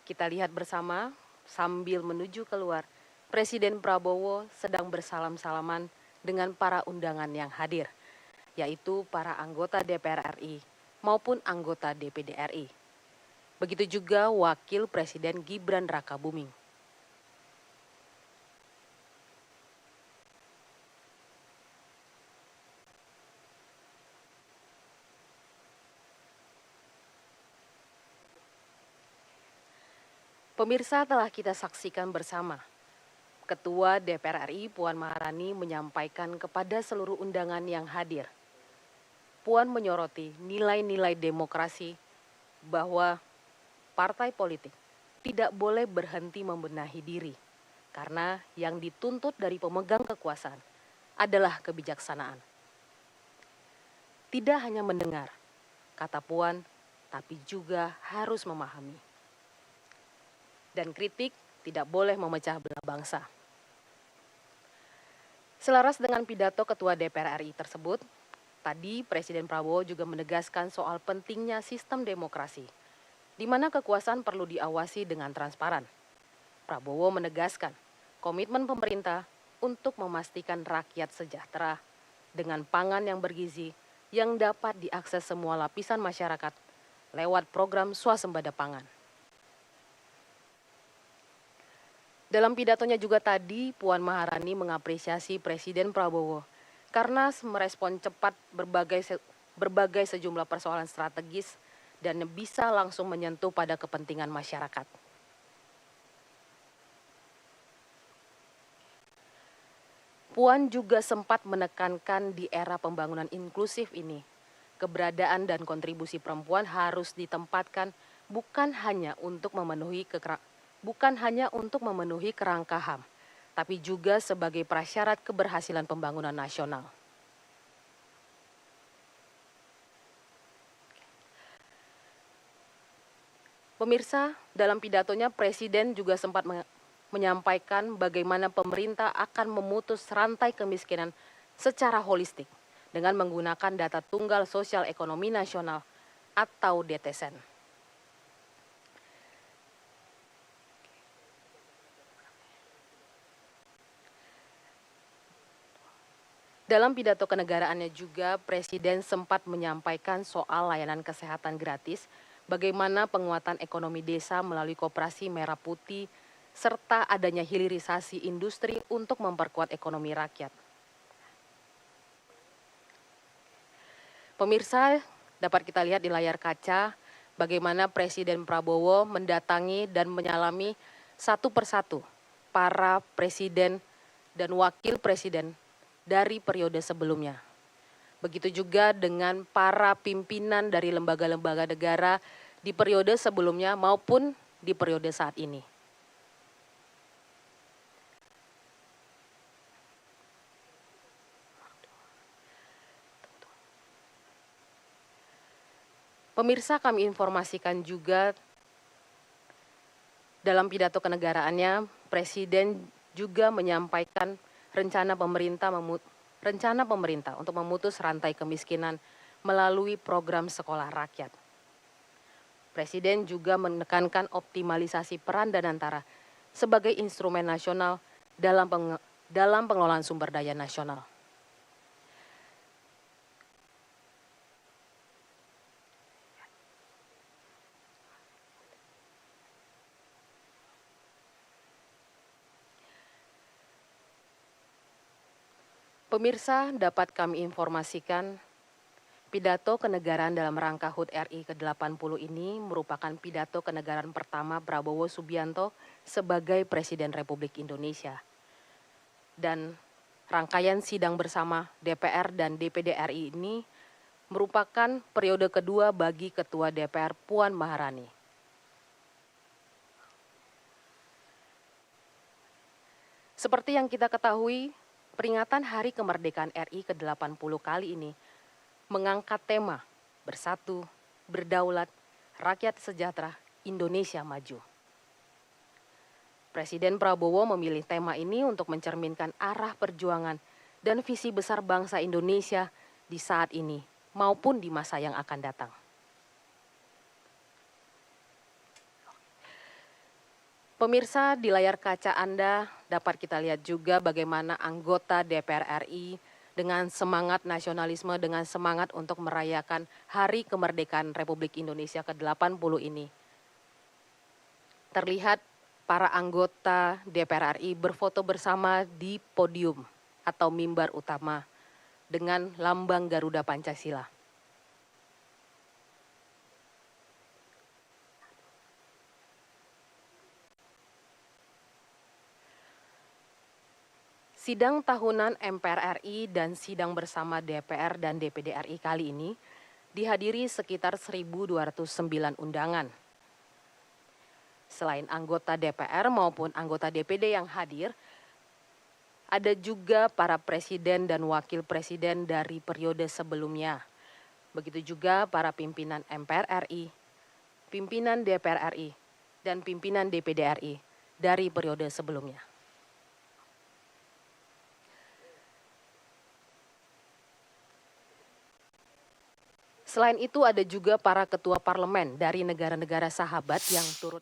Kita lihat bersama sambil menuju keluar, Presiden Prabowo sedang bersalam-salaman dengan para undangan yang hadir, yaitu para anggota DPR RI maupun anggota DPD RI. Begitu juga Wakil Presiden Gibran Rakabuming. Pemirsa, telah kita saksikan bersama, Ketua DPR RI Puan Maharani menyampaikan kepada seluruh undangan yang hadir. Puan menyoroti nilai-nilai demokrasi bahwa partai politik tidak boleh berhenti membenahi diri, karena yang dituntut dari pemegang kekuasaan adalah kebijaksanaan. Tidak hanya mendengar, kata Puan, tapi juga harus memahami. Dan kritik tidak boleh memecah belah bangsa. Selaras dengan pidato Ketua DPR RI tersebut, tadi Presiden Prabowo juga menegaskan soal pentingnya sistem demokrasi, di mana kekuasaan perlu diawasi dengan transparan. Prabowo menegaskan komitmen pemerintah untuk memastikan rakyat sejahtera dengan pangan yang bergizi yang dapat diakses semua lapisan masyarakat lewat program swasembada pangan. Dalam pidatonya juga tadi, Puan Maharani mengapresiasi Presiden Prabowo karena merespon cepat berbagai sejumlah persoalan strategis dan bisa langsung menyentuh pada kepentingan masyarakat. Puan juga sempat menekankan di era pembangunan inklusif ini, keberadaan dan kontribusi perempuan harus ditempatkan bukan hanya untuk memenuhi kerangka HAM, tapi juga sebagai prasyarat keberhasilan pembangunan nasional. Pemirsa, dalam pidatonya Presiden juga sempat menyampaikan bagaimana pemerintah akan memutus rantai kemiskinan secara holistik dengan menggunakan data tunggal sosial ekonomi nasional atau DTSEN. Dalam pidato kenegaraannya juga, Presiden sempat menyampaikan soal layanan kesehatan gratis, bagaimana penguatan ekonomi desa melalui Koperasi Merah Putih, serta adanya hilirisasi industri untuk memperkuat ekonomi rakyat. Pemirsa, dapat kita lihat di layar kaca bagaimana Presiden Prabowo mendatangi dan menyalami satu persatu para presiden dan wakil presiden dari periode sebelumnya. Begitu juga dengan para pimpinan dari lembaga-lembaga negara di periode sebelumnya maupun di periode saat ini. Pemirsa, kami informasikan juga dalam pidato kenegaraannya, Presiden juga menyampaikan rencana pemerintah untuk memutus rantai kemiskinan melalui program sekolah rakyat. Presiden juga menekankan optimalisasi peran Danantara sebagai instrumen nasional dalam pengelolaan sumber daya nasional. Pemirsa, dapat kami informasikan pidato kenegaraan dalam rangka HUT RI ke-80 ini merupakan pidato kenegaraan pertama Prabowo Subianto sebagai Presiden Republik Indonesia. Dan rangkaian sidang bersama DPR dan DPD RI ini merupakan periode kedua bagi Ketua DPR Puan Maharani. Seperti yang kita ketahui, peringatan Hari Kemerdekaan RI ke-80 kali ini mengangkat tema Bersatu, Berdaulat, Rakyat Sejahtera, Indonesia Maju. Presiden Prabowo memilih tema ini untuk mencerminkan arah perjuangan dan visi besar bangsa Indonesia di saat ini maupun di masa yang akan datang. Pemirsa, di layar kaca Anda dapat kita lihat juga bagaimana anggota DPR RI dengan semangat nasionalisme, dengan semangat untuk merayakan Hari Kemerdekaan Republik Indonesia ke-80 ini. Terlihat para anggota DPR RI berfoto bersama di podium atau mimbar utama dengan lambang Garuda Pancasila. Sidang tahunan MPR RI dan sidang bersama DPR dan DPD RI kali ini dihadiri sekitar 1.209 undangan. Selain anggota DPR maupun anggota DPD yang hadir, ada juga para presiden dan wakil presiden dari periode sebelumnya. Begitu juga para pimpinan MPR RI, pimpinan DPR RI, dan pimpinan DPD RI dari periode sebelumnya. Selain itu ada juga para ketua parlemen dari negara-negara sahabat yang turut